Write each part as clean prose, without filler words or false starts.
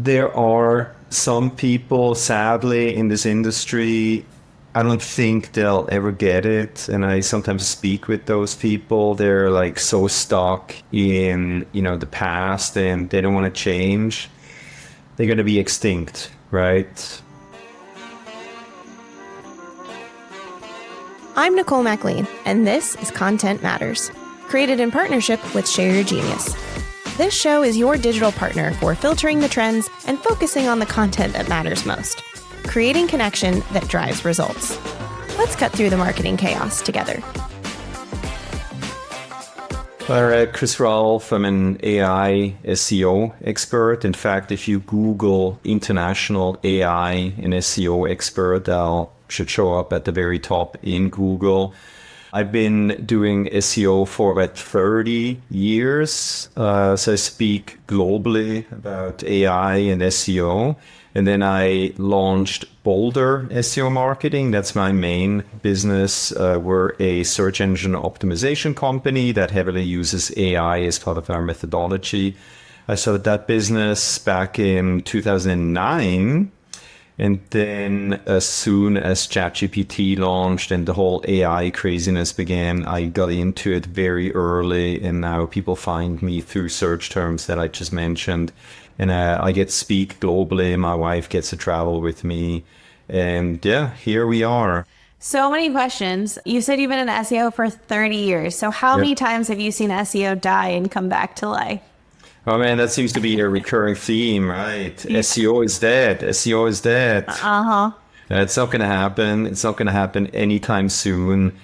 there are some people, sadly, in this industry, I don't think they'll ever get it. And I sometimes speak with those people. They're like so stuck in, the past and they don't want to change. They're going to be extinct, right? I'm Nicole MacLean, and this is Content Matters, created in partnership with Share Your Genius. This show is your digital partner for filtering the trends and focusing on the content that matters most, creating connection that drives results. Let's cut through the marketing chaos together. All right, Chris Raulf. I'm an AI SEO expert. In fact, if you Google international AI and SEO expert, I should show up at the very top in Google. I've been doing SEO for about 30 years. So I speak globally about AI and SEO. And then I launched Boulder SEO Marketing. That's my main business. We're a search engine optimization company that heavily uses AI as part of our methodology. I started that business back in 2009. And then as soon as ChatGPT launched and the whole AI craziness began, I got into it very early. And now people find me through search terms that I just mentioned. And I get to speak globally. My wife gets to travel with me. And yeah, here we are. So many questions. You said you've been in SEO for 30 years. So how many times have you seen SEO die and come back to life? Oh man, that seems to be a recurring theme, right? SEO is dead. SEO is dead. It's not going to happen. It's not going to happen anytime soon.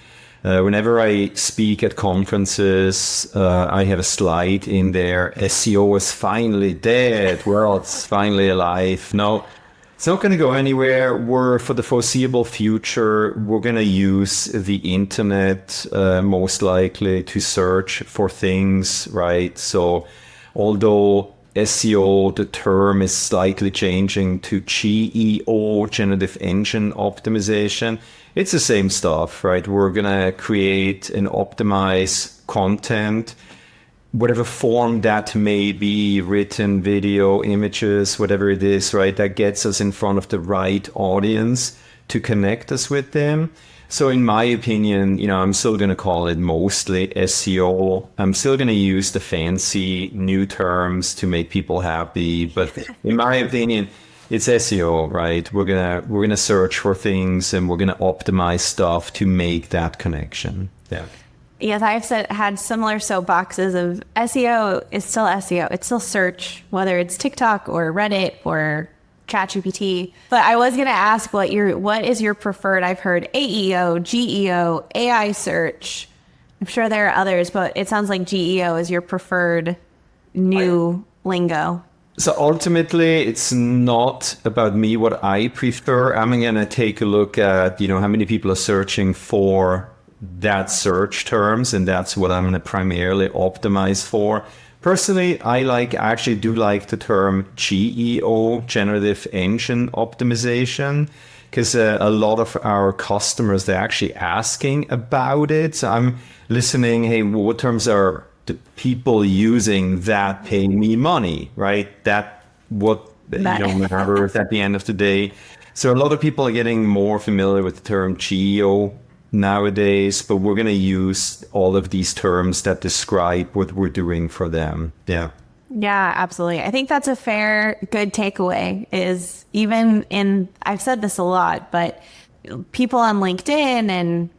Whenever I speak at conferences, I have a slide in there. SEO is finally dead. World's finally alive. No, it's not going to go anywhere. For the foreseeable future, we're going to use the internet most likely to search for things, right? So although SEO, the term is slightly changing to GEO, Generative Engine Optimization. It's the same stuff, right? We're going to create and optimize content, whatever form that may be, written, video, images, whatever it is, right? That gets us in front of the right audience to connect us with them. So in my opinion, I'm still going to call it mostly SEO. I'm still going to use the fancy new terms to make people happy. But in my opinion, it's SEO, right? We're gonna search for things and we're gonna optimize stuff to make that connection. Yeah. Yes, I've had similar soapboxes of SEO is still SEO. It's still search, whether it's TikTok or Reddit or ChatGPT. But I was gonna ask what is your preferred? I've heard AEO, GEO, AI search. I'm sure there are others, but it sounds like GEO is your preferred new lingo. So ultimately, it's not about me, what I prefer. I'm going to take a look at, how many people are searching for that search terms, and that's what I'm going to primarily optimize for. Personally, I actually do like the term GEO, Generative Engine Optimization, because a lot of our customers, they're actually asking about it. So I'm listening, hey, what terms are the people using that pay me money, right? That matters at the end of the day. So a lot of people are getting more familiar with the term geo nowadays, but we're going to use all of these terms that describe what we're doing for them. Yeah. Yeah, absolutely. I think that's a good takeaway is I've said this a lot, but people on LinkedIn and,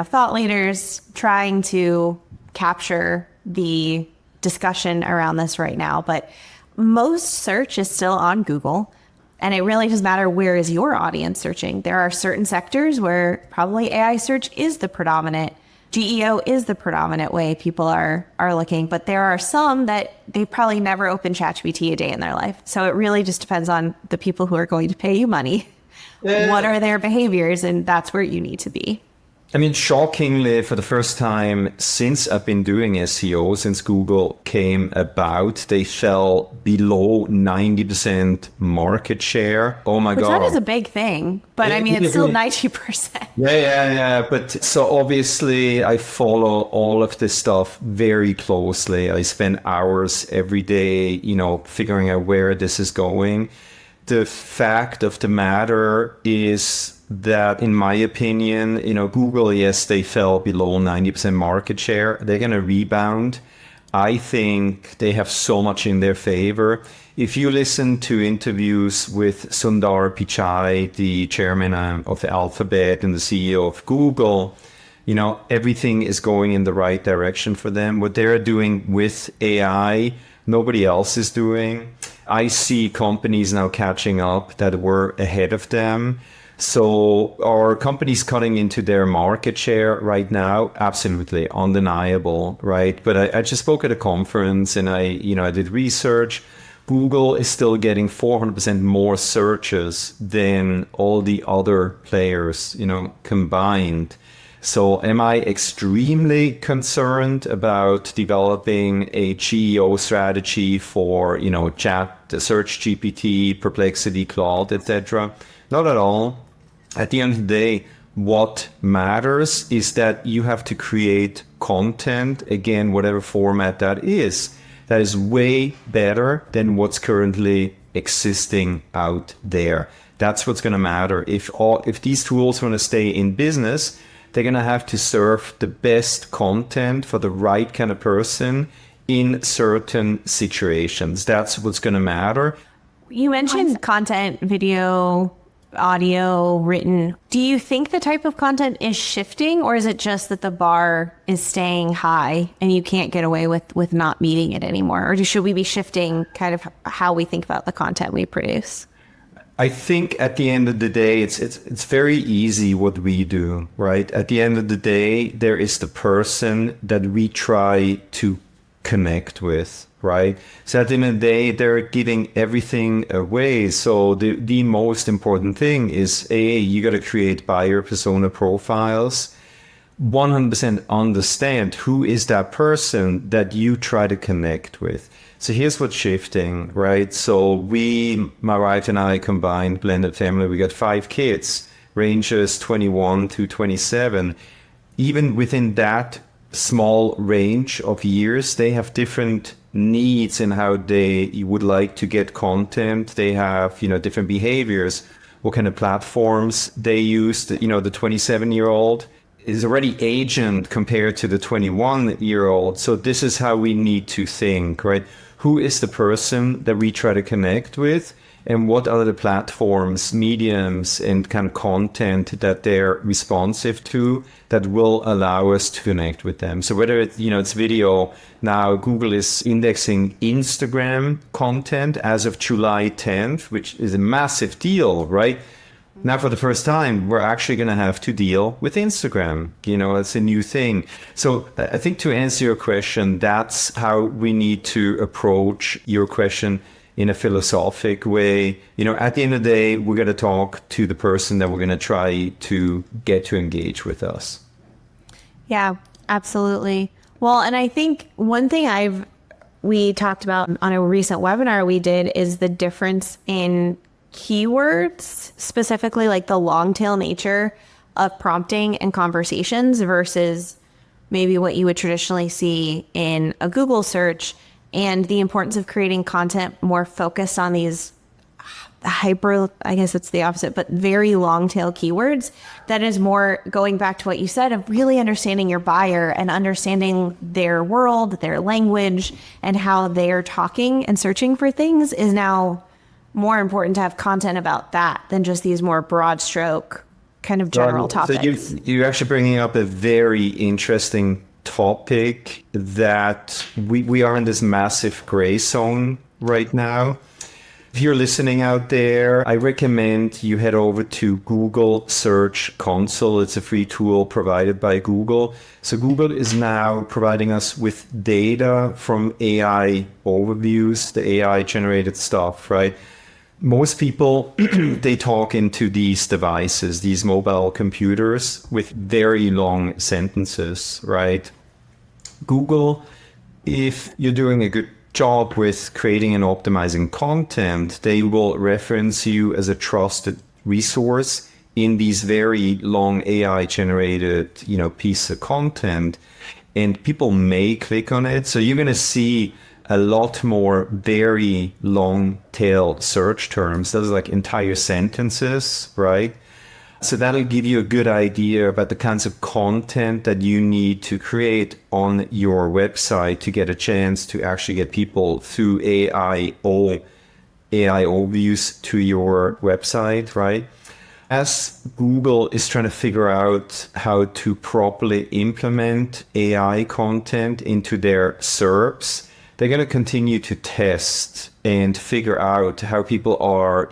thought leaders trying to capture the discussion around this right now, but most search is still on Google, and it really doesn't matter where is your audience searching. There are certain sectors where probably AI search is the predominant, GEO is the predominant way people are looking, but there are some that they probably never opened ChatGPT a day in their life. So it really just depends on the people who are going to pay you money. What are their behaviors? And that's where you need to be. I mean, shockingly, for the first time since I've been doing SEO, since Google came about, they fell below 90% market share. Oh my God. That is a big thing, but I mean, it's still 90%. Yeah. But so obviously I follow all of this stuff very closely. I spend hours every day, figuring out where this is going. The fact of the matter is that, in my opinion, Google, yes, they fell below 90% market share. They're going to rebound. I think they have so much in their favor. If you listen to interviews with Sundar Pichai, the chairman of Alphabet and the CEO of Google, everything is going in the right direction for them. What they're doing with AI, nobody else is doing. I see companies now catching up that were ahead of them. So are companies cutting into their market share right now? Absolutely, undeniable, right? But I just spoke at a conference and I did research. Google is still getting 400% more searches than all the other players, combined. So am I extremely concerned about developing a GEO strategy for, chat, search GPT, Perplexity, Claude, etc.? Not at all. At the end of the day, what matters is that you have to create content, again, whatever format that is way better than what's currently existing out there. That's what's going to matter. If these tools want to stay in business, they're going to have to serve the best content for the right kind of person in certain situations. That's what's going to matter. You mentioned content, video, audio, written. Do you think the type of content is shifting, or is it just that the bar is staying high and you can't get away with not meeting it anymore? Or should we be shifting kind of how we think about the content we produce? I think at the end of the day, it's very easy what we do, right? At the end of the day, there is the person that we try to connect with, right? So at the end of the day, they're giving everything away. So the most important thing is, you got to create buyer persona profiles. 100% understand who is that person that you try to connect with. So here's what's shifting, right? So my wife and I combined blended family, we got 5 kids, ranges 21 to 27. Even within that small range of years, they have different needs in how they would like to get content. They have, different behaviors, what kind of platforms they use. The 27-year-old is already agent compared to the 21-year-old. So this is how we need to think, right? Who is the person that we try to connect with? And what are the platforms, mediums, and kind of content that they're responsive to that will allow us to connect with them? So whether it's video, now Google is indexing Instagram content as of July 10th, which is a massive deal, right? Now, for the first time, we're actually going to have to deal with Instagram. It's a new thing. So I think to answer your question, that's how we need to approach your question in a philosophic way. At the end of the day, we're going to talk to the person that we're going to try to get to engage with us. Yeah, absolutely. Well, and I think one thing we talked about on a recent webinar we did is the difference in keywords, specifically like the long tail nature of prompting and conversations versus maybe what you would traditionally see in a Google search, and the importance of creating content more focused on these I guess it's the opposite, but very long tail keywords that is more going back to what you said of really understanding your buyer and understanding their world, their language, and how they're talking and searching for things is now more important to have content about that than just these more broad stroke kind of general topics. So you're actually bringing up a very interesting topic that we are in this massive gray zone right now. If you're listening out there, I recommend you head over to Google Search Console. It's a free tool provided by Google. So Google is now providing us with data from AI overviews, the AI generated stuff, right? most people, they talk into these devices, these mobile computers with very long sentences, right? Google, if you're doing a good job with creating and optimizing content, they will reference you as a trusted resource in these very long AI generated, piece of content, and people may click on it. So you're going to see a lot more very long tail search terms. Those are like entire sentences, right? So that'll give you a good idea about the kinds of content that you need to create on your website to get a chance to actually get people through AI overviews to your website, right? As Google is trying to figure out how to properly implement AI content into their SERPs, they're going to continue to test and figure out how people are,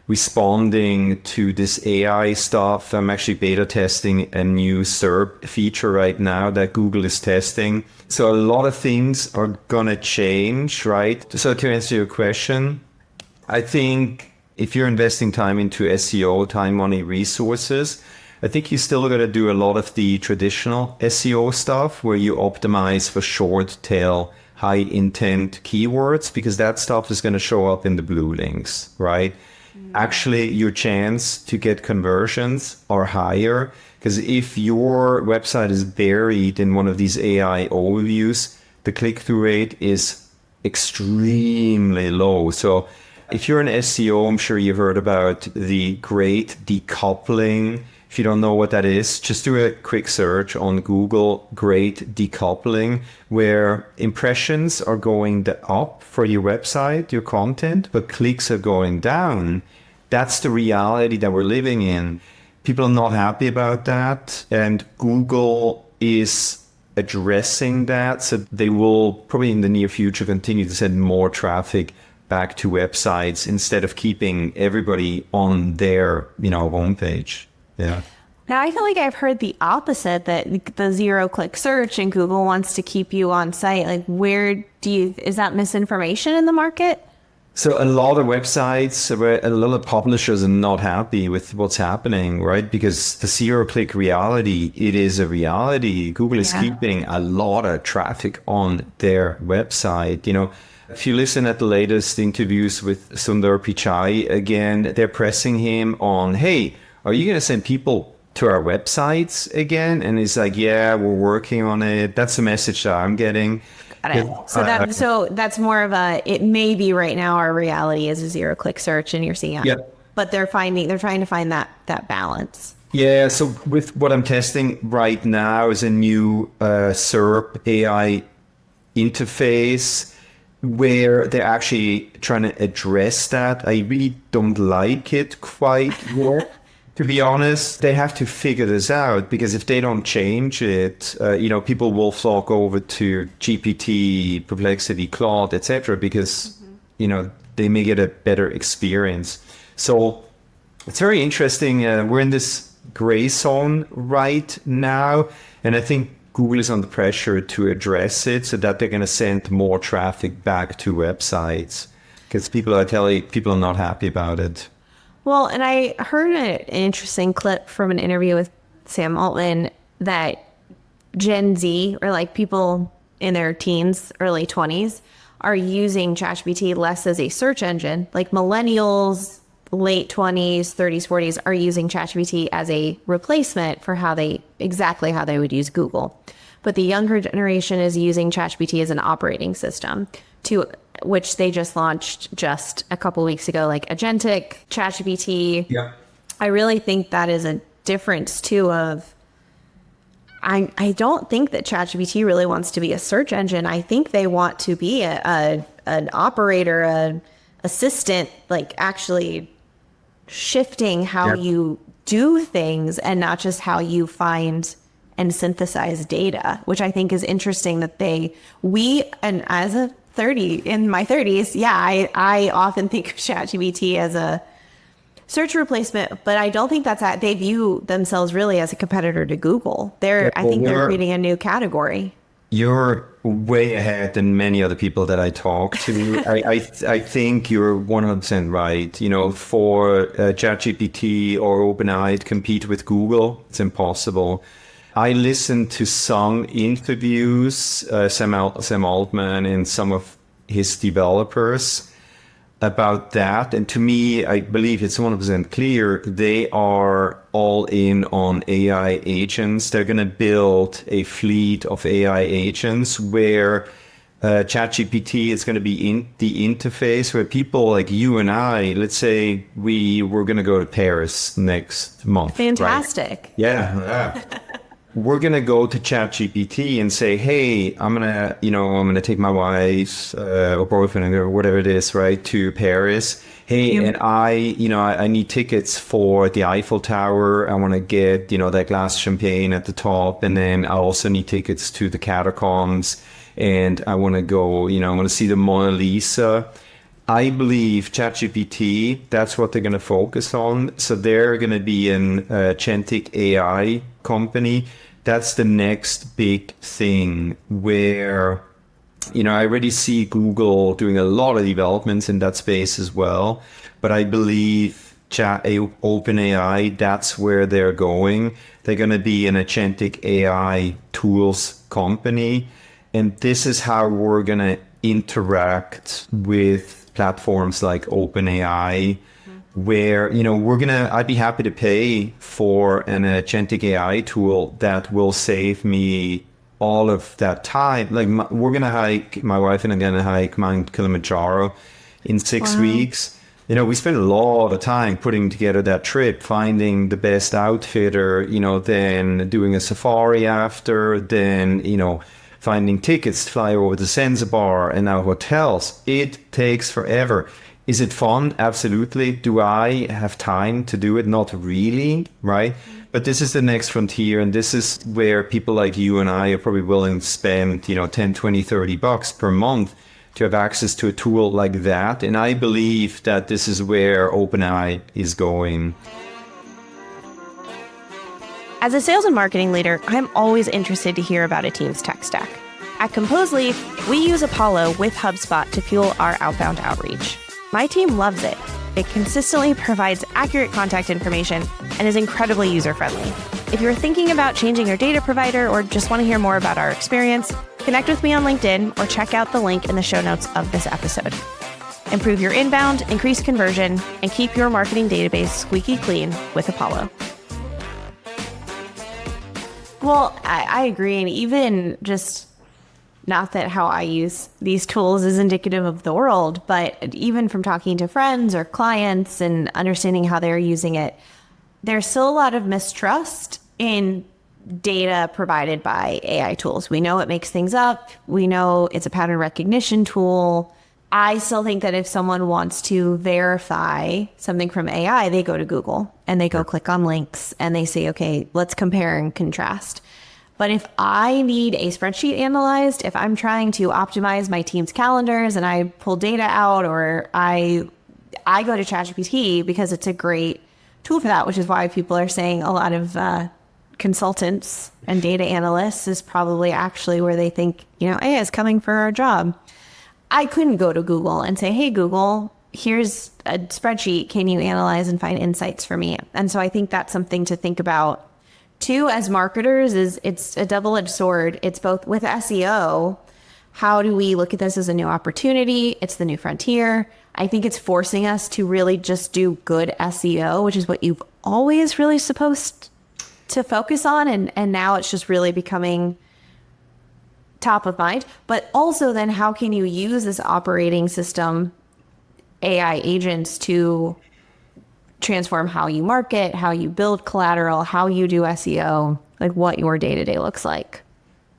responding to this AI stuff. I'm actually beta testing a new SERP feature right now that Google is testing. So a lot of things are going to change, right? So to answer your question, I think if you're investing time into SEO, time, money, resources, I think you still got to do a lot of the traditional SEO stuff where you optimize for short tail, high intent keywords, because that stuff is going to show up in the blue links, right? Actually, your chance to get conversions are higher because if your website is buried in one of these AI overviews, the click-through rate is extremely low. So if you're an SEO, I'm sure you've heard about the great decoupling. If you don't know what that is, just do a quick search on Google, great decoupling, where impressions are going up for your website, your content, but clicks are going down. That's the reality that we're living in. People are not happy about that, and Google is addressing that. So they will probably in the near future continue to send more traffic back to websites instead of keeping everybody on their, homepage. Yeah. Now I feel like I've heard the opposite, that the zero-click search and Google wants to keep you on site. Like, is that misinformation in the market? So a lot of websites, a lot of publishers are not happy with what's happening, right? Because the zero-click reality, it is a reality. Google is keeping a lot of traffic on their website. If you listen at the latest interviews with Sundar Pichai, again, they're pressing him on, hey, are you going to send people to our websites again? And he's like, yeah, we're working on it. That's the message that I'm getting. Got it. So that's more of it may be right now our reality is a zero-click search and you're seeing it. Yeah. But they're trying to find that balance. Yeah, so with what I'm testing right now is a new SERP AI interface where they're actually trying to address that. I really don't like it quite yet. To be honest, they have to figure this out because if they don't change it, people will flock over to GPT, Perplexity, Claude, etc. because, they may get a better experience. So it's very interesting. We're in this gray zone right now, and I think Google is under pressure to address it so that they're going to send more traffic back to websites because people are not happy about it. Well, and I heard an interesting clip from an interview with Sam Altman that Gen Z, or like people in their teens, early 20s, are using ChatGPT less as a search engine. Like millennials, late 20s, 30s, 40s are using ChatGPT as a replacement for exactly how they would use Google. But the younger generation is using ChatGPT as an operating system, which they just launched just a couple weeks ago, like Agentic, ChatGPT. Yeah. I really think that is a difference too of, I don't think that ChatGPT really wants to be a search engine. I think they want to be an operator, an assistant, like actually shifting how you do things and not just how you find and synthesize data, which I think is interesting that and as a 30 in my 30s, I often think of ChatGPT as a search replacement, but I don't think that's they view themselves really as a competitor to Google. I think they're creating a new category. You're way ahead than many other people that I talk to. I think you're 100% right. You know, for ChatGPT or OpenAI to compete with Google, it's impossible. I listened to some interviews, Sam Altman and some of his developers about that. And to me, I believe it's 100% clear they are all in on AI agents. They're going to build a fleet of AI agents where ChatGPT is going to be in the interface where people like you and I, let's say we were going to go to Paris next month. Fantastic. Right? Yeah. We're going to go to ChatGPT and say, hey, I'm going to take my wife or boyfriend or whatever it is, right, to Paris. Hey, and I need tickets for the Eiffel Tower. I want to get, that glass champagne at the top. And then I also need tickets to the catacombs. And I want to go, I want to see the Mona Lisa. I believe ChatGPT, that's what they're going to focus on. So they're going to be an agentic AI company. That's the next big thing where, I already see Google doing a lot of developments in that space as well. But I believe OpenAI, that's where they're going. They're going to be an agentic AI tools company. And this is how we're going to interact with platforms like OpenAI, where, I'd be happy to pay for an agentic AI tool that will save me all of that time. Like we're going to hike, my wife and I'm going to hike Mount Kilimanjaro in 6 weeks. We spent a lot of time putting together that trip, finding the best outfitter, then doing a safari after, then, finding tickets to fly over to Zanzibar and our hotels. It takes forever. Is it fun? Absolutely. Do I have time to do it? Not really, right? But this is the next frontier. And this is where people like you and I are probably willing to spend, 10, 20, $30 per month to have access to a tool like that. And I believe that this is where OpenAI is going. As a sales and marketing leader, I'm always interested to hear about a team's tech stack. At Composely, we use Apollo with HubSpot to fuel our outbound outreach. My team loves it. It consistently provides accurate contact information and is incredibly user-friendly. If you're thinking about changing your data provider or just want to hear more about our experience, connect with me on LinkedIn or check out the link in the show notes of this episode. Improve your inbound, increase conversion, and keep your marketing database squeaky clean with Apollo. Well, I agree. And even just not that how I use these tools is indicative of the world, but even from talking to friends or clients and understanding how they're using it, there's still a lot of mistrust in data provided by AI tools. We know it makes things up. We know it's a pattern recognition tool. I still think that if someone wants to verify something from AI, they go to Google and they go click on links and they say, okay, let's compare and contrast. But if I need a spreadsheet analyzed, if I'm trying to optimize my team's calendars and I pull data out, or I go to ChatGPT because it's a great tool for that, which is why people are saying a lot of consultants and data analysts is probably actually where they think, AI is coming for our job. I couldn't go to Google and say, hey, Google, here's a spreadsheet. Can you analyze and find insights for me? And so I think that's something to think about too, as marketers. Is it's a double-edged sword. It's both with SEO. How do we look at this as a new opportunity? It's the new frontier. I think it's forcing us to really just do good SEO, which is what you've always really supposed to focus on. And now it's just really becoming top of mind. But also then how can you use this operating system, AI agents, to transform how you market, how you build collateral, how you do SEO, like what your day-to-day looks like?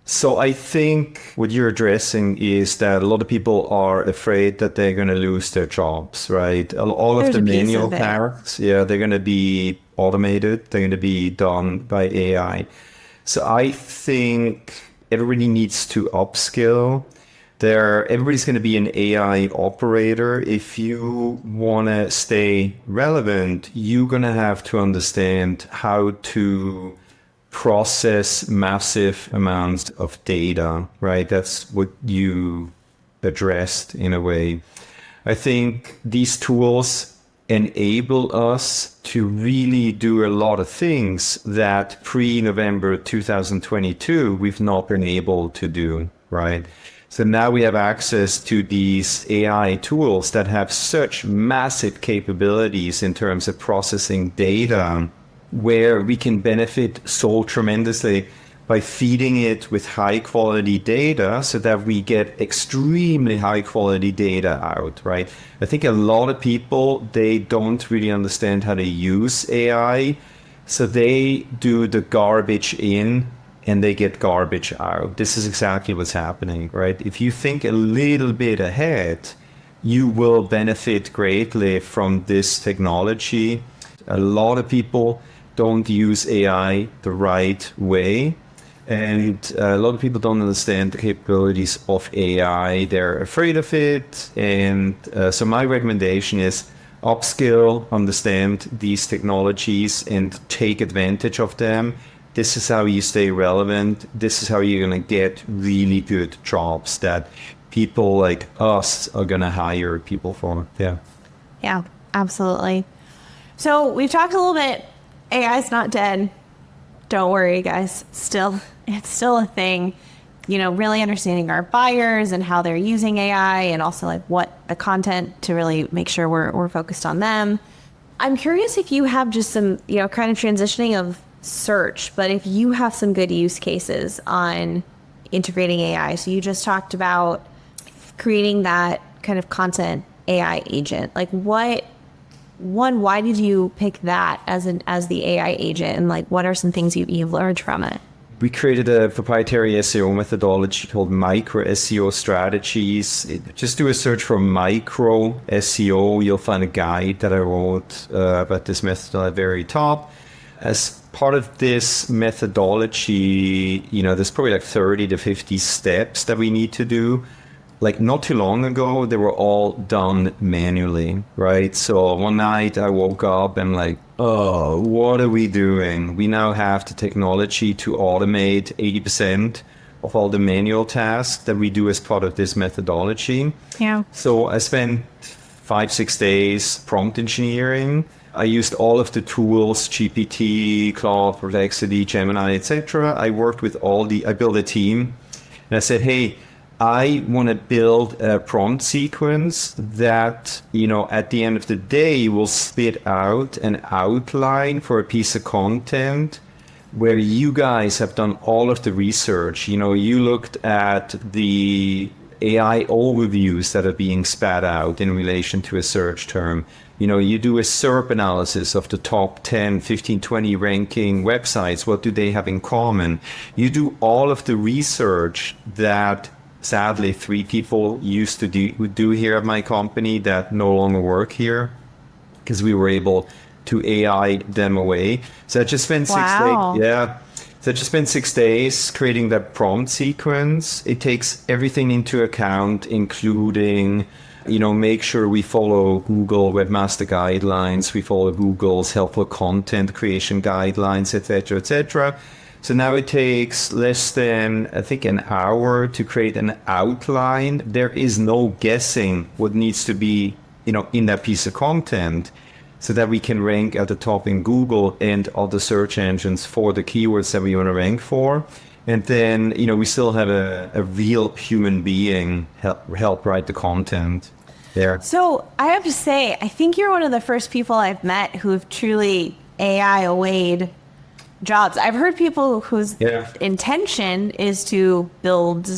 So I think what you're addressing is that a lot of people are afraid that they're going to lose their jobs, right? All of the manual tasks, they're going to be automated. They're going to be done by AI. So I think everybody needs to upskill. Everybody's going to be an AI operator. If you want to stay relevant, you're going to have to understand how to process massive amounts of data, right? That's what you addressed in a way. I think these tools enable us to really do a lot of things that pre-November 2022 we've not been able to do, right? So now we have access to these AI tools that have such massive capabilities in terms of processing data, where we can benefit so tremendously by feeding it with high quality data so that we get extremely high quality data out, right? I think a lot of people, they don't really understand how to use AI. So they do the garbage in and they get garbage out. This is exactly what's happening, right? If you think a little bit ahead, you will benefit greatly from this technology. A lot of people don't use AI the right way. And a lot of people don't understand the capabilities of AI. They're afraid of it. And so my recommendation is upskill, understand these technologies and take advantage of them. This is how you stay relevant. This is how you're going to get really good jobs that people like us are going to hire people for. Yeah. Yeah, absolutely. So we've talked a little bit. AI is not dead. Don't worry, guys. It's still a thing. You know, really understanding our buyers and how they're using AI, and also like what the content to really make sure we're focused on them. I'm curious if you have just some, you know, kind of transitioning of search, but if you have some good use cases on integrating AI. So you just talked about creating that kind of content AI agent. Like why did you pick that as the AI agent, and like what are some things you've learned from it? We created a proprietary SEO methodology called micro SEO strategies. Just do a search for micro SEO. You'll find a guide that I wrote about this method at the very top. As part of this methodology, you know, there's probably like 30 to 50 steps that we need to do. Like not too long ago, they were all done manually, right? So one night I woke up and like, oh, what are we doing? We now have the technology to automate 80% of all the manual tasks that we do as part of this methodology. Yeah. So I spent 5-6 days prompt engineering. I used all of the tools, GPT, Claude, Perplexity, Gemini, etc. I built a team and I said, hey, I want to build a prompt sequence that, you know, at the end of the day will spit out an outline for a piece of content where you guys have done all of the research. You know, you looked at the AI overviews that are being spat out in relation to a search term. You know, you do a SERP analysis of the top 10, 15, 20 ranking websites. What do they have in common? You do all of the research that sadly 3 people used to do here at my company that no longer work here because we were able to AI them away. So I just spent 6 days. Yeah. So I just spent 6 days creating that prompt sequence. It takes everything into account, including, you know, make sure we follow Google Webmaster Guidelines, we follow Google's helpful content creation guidelines, etc., etc. So now it takes less than, I think, an hour to create an outline. There is no guessing what needs to be, you know, in that piece of content so that we can rank at the top in Google and other search engines for the keywords that we want to rank for. And then, you know, we still have a real human being help write the content there. So I have to say, I think you're one of the first people I've met who have truly AI awayed jobs. I've heard people whose intention is to build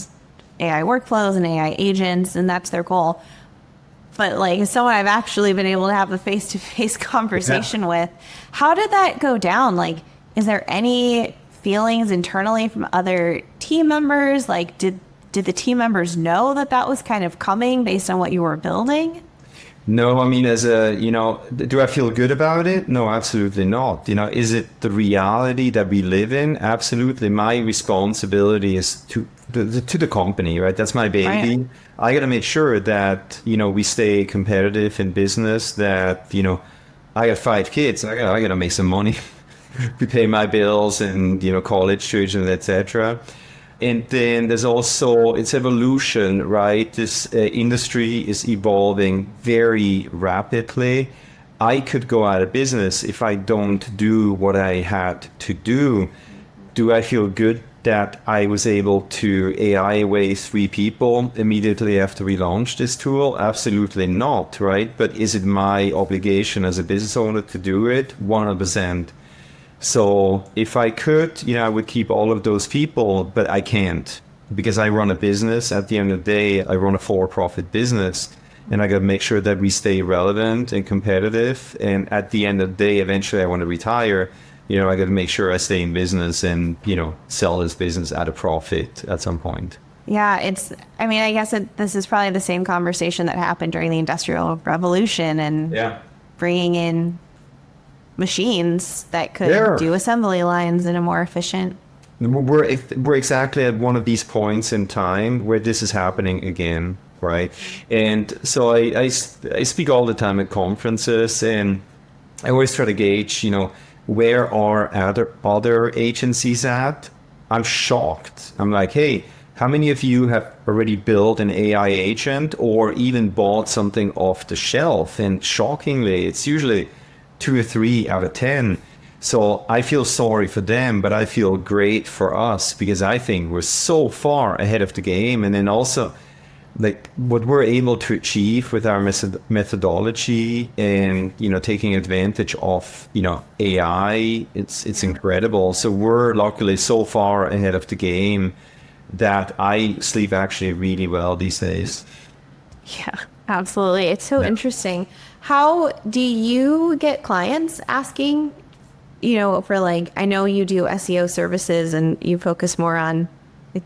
AI workflows and AI agents, and that's their goal. But like as someone I've actually been able to have a face-to-face conversation with, how did that go down? Like, is there any feelings internally from other team members? Like, did the team members know that was kind of coming based on what you were building? No, I mean, do I feel good about it? No, absolutely not. You know, is it the reality that we live in? Absolutely. My responsibility is to the company, right? That's my baby. Right. I got to make sure that, you know, we stay competitive in business, that, you know, I got 5 kids. I got to make some money. to pay my bills and, college tuition, etc. And then there's also its evolution, right? This industry is evolving very rapidly. I could go out of business if I don't do what I had to do. Do I feel good that I was able to AI away 3 people immediately after we launched this tool? Absolutely not, right? But is it my obligation as a business owner to do it? 100%. So if I could, I would keep all of those people, but I can't because I run a business. At the end of the day, I run a for-profit business. And I got to make sure that we stay relevant and competitive. And at the end of the day, eventually I want to retire. I got to make sure I stay in business and, sell this business at a profit at some point. Yeah, I guess this is probably the same conversation that happened during the Industrial Revolution and bringing in machines that could do assembly lines in a more efficient. We're exactly at one of these points in time where this is happening again. Right. And so I speak all the time at conferences, and I always try to gauge, where are other agencies at? I'm shocked. I'm like, hey, how many of you have already built an AI agent or even bought something off the shelf? And shockingly, it's usually 2 or 3 out of 10. So I feel sorry for them, but I feel great for us because I think we're so far ahead of the game. And then also, like what we're able to achieve with our methodology and taking advantage of AI, it's incredible. So we're luckily so far ahead of the game that I sleep actually really well these days. Yeah, absolutely. It's so interesting. How do you get clients asking, for I know you do SEO services and you focus more on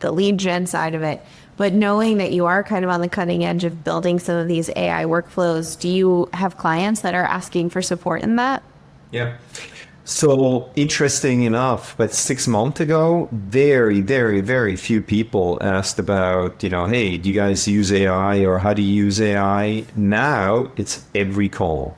the lead gen side of it. But knowing that you are kind of on the cutting edge of building some of these AI workflows, do you have clients that are asking for support in that? Yeah. So interesting enough, but 6 months ago, very, very, very few people asked about, hey, do you guys use AI or how do you use AI? Now it's every call.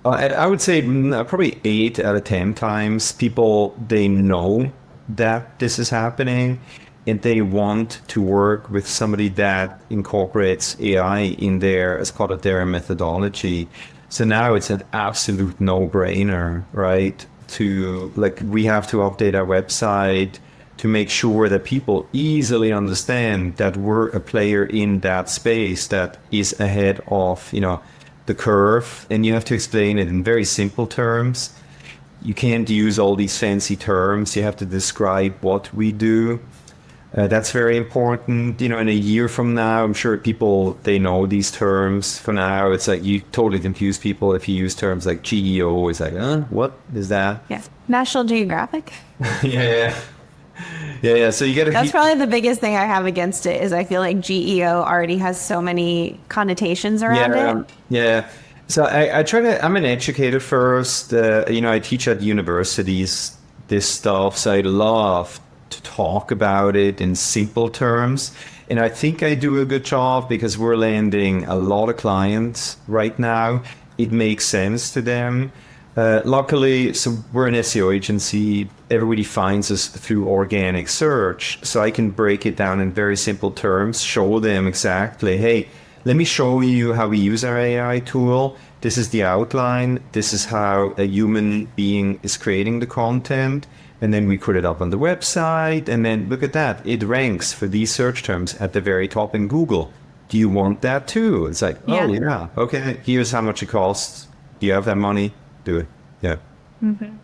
I would say probably 8 out of 10 times people, they know that this is happening. And they want to work with somebody that incorporates AI in as part of their methodology. So now it's an absolute no-brainer, right? We have to update our website to make sure that people easily understand that we're a player in that space that is ahead of, the curve. And you have to explain it in very simple terms. You can't use all these fancy terms. You have to describe what we do. That's very important. In a year from now, I'm sure people, they know these terms. For now, it's like you totally confuse people if you use terms like GEO. It's like, what is that? Yeah. National Geographic. Yeah. So you get to. That's probably the biggest thing I have against it is I feel like GEO already has so many connotations around it. Yeah. So I try to, I'm an educator first. I teach at universities this stuff. So I love to talk about it in simple terms. And I think I do a good job because we're landing a lot of clients right now. It makes sense to them. Luckily, so we're an SEO agency. Everybody finds us through organic search. So I can break it down in very simple terms, show them exactly, hey, let me show you how we use our AI tool. This is the outline. This is how a human being is creating the content. And then we put it up on the website. And then look at that. It ranks for these search terms at the very top in Google. Do you want that too? It's like, oh, yeah. Okay, here's how much it costs. Do you have that money? Do it. Yeah. Mm-hmm.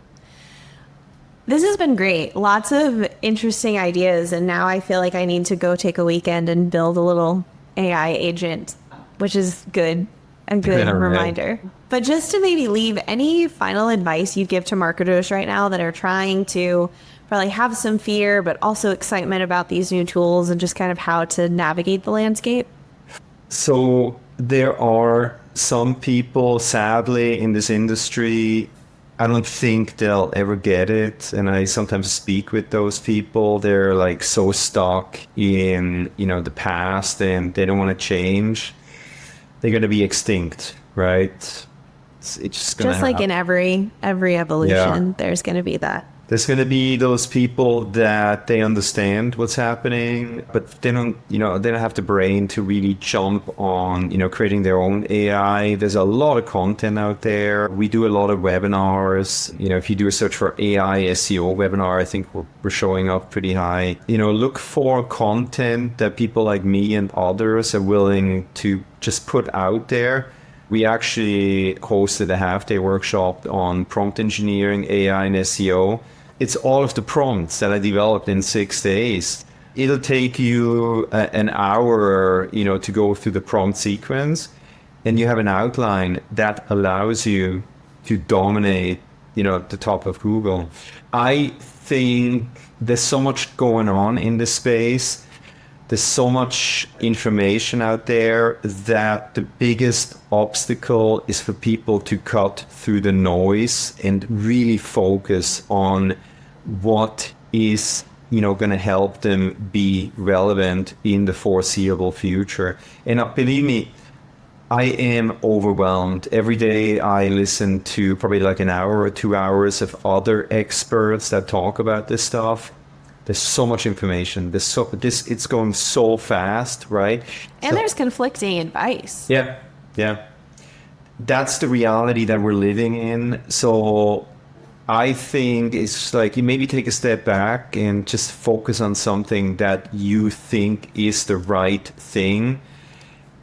This has been great. Lots of interesting ideas. And now I feel like I need to go take a weekend and build a little AI agent, which is good. A good reminder. But just to maybe leave, any final advice you'd give to marketers right now that are trying to probably have some fear, but also excitement about these new tools and just kind of how to navigate the landscape? So there are some people, sadly, in this industry, I don't think they'll ever get it. And I sometimes speak with those people. They're like so stuck in, the past and they don't want to change. They're going to be extinct, right? It's just gonna just like in every evolution, there's going to be that. There's going to be those people that they understand what's happening, but they don't have the brain to really jump on, creating their own AI. There's a lot of content out there. We do a lot of webinars. If you do a search for AI SEO webinar, I think we're showing up pretty high. Look for content that people like me and others are willing to just put out there. We actually hosted a half-day workshop on prompt engineering, AI, and SEO. It's all of the prompts that I developed in 6 days. It'll take you an hour, to go through the prompt sequence, and you have an outline that allows you to dominate, the top of Google. I think there's so much going on in this space. There's so much information out there that the biggest obstacle is for people to cut through the noise and really focus on what is, going to help them be relevant in the foreseeable future. And believe me, I am overwhelmed. Every day I listen to probably like an hour or 2 hours of other experts that talk about this stuff. There's so much information. It's going so fast, right? And there's conflicting advice. Yeah. That's the reality that we're living in. So I think it's like you maybe take a step back and just focus on something that you think is the right thing,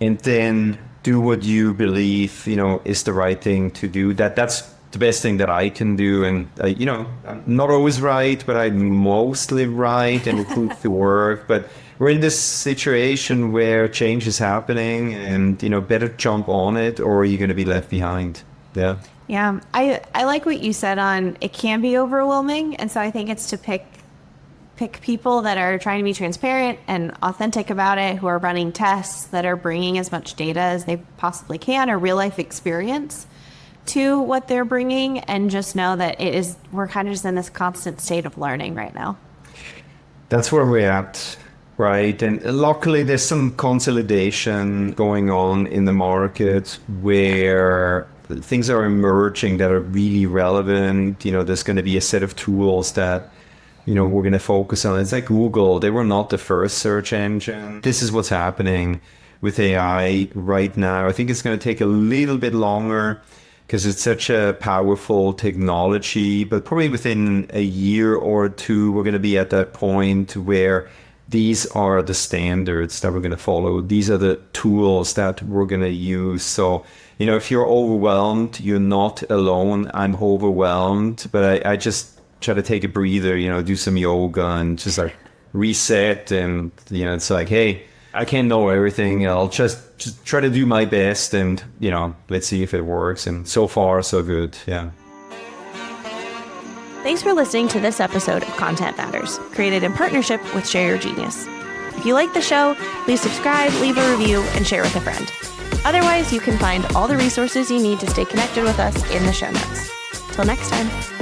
and then do what you believe, is the right thing to do. That's the best thing that I can do. And, I'm not always right, but I'm mostly right, and it put to work. But we're in this situation where change is happening, and, better jump on it or you're going to be left behind. Yeah. Yeah. I like what you said on it can be overwhelming. And so I think it's to pick people that are trying to be transparent and authentic about it, who are running tests, that are bringing as much data as they possibly can, or real life experience to what they're bringing, and just know that we're kind of just in this constant state of learning right now. That's where we're at, right? And luckily there's some consolidation going on in the market where things are emerging that are really relevant. There's going to be a set of tools that, we're going to focus on. It's like Google. They were not the first search engine. This is what's happening with AI right now. I think it's going to take a little bit longer because it's such a powerful technology, but probably within a year or two, we're going to be at that point where these are the standards that we're going to follow. These are the tools that we're going to use. So, if you're overwhelmed, you're not alone. I'm overwhelmed, but I just try to take a breather, do some yoga and just like reset. And, it's like, hey, I can't know everything. I'll just try to do my best, and, let's see if it works. And so far, so good. Yeah. Thanks for listening to this episode of Content Matters, created in partnership with Share Your Genius. If you like the show, please subscribe, leave a review, and share with a friend. Otherwise, you can find all the resources you need to stay connected with us in the show notes. Till next time.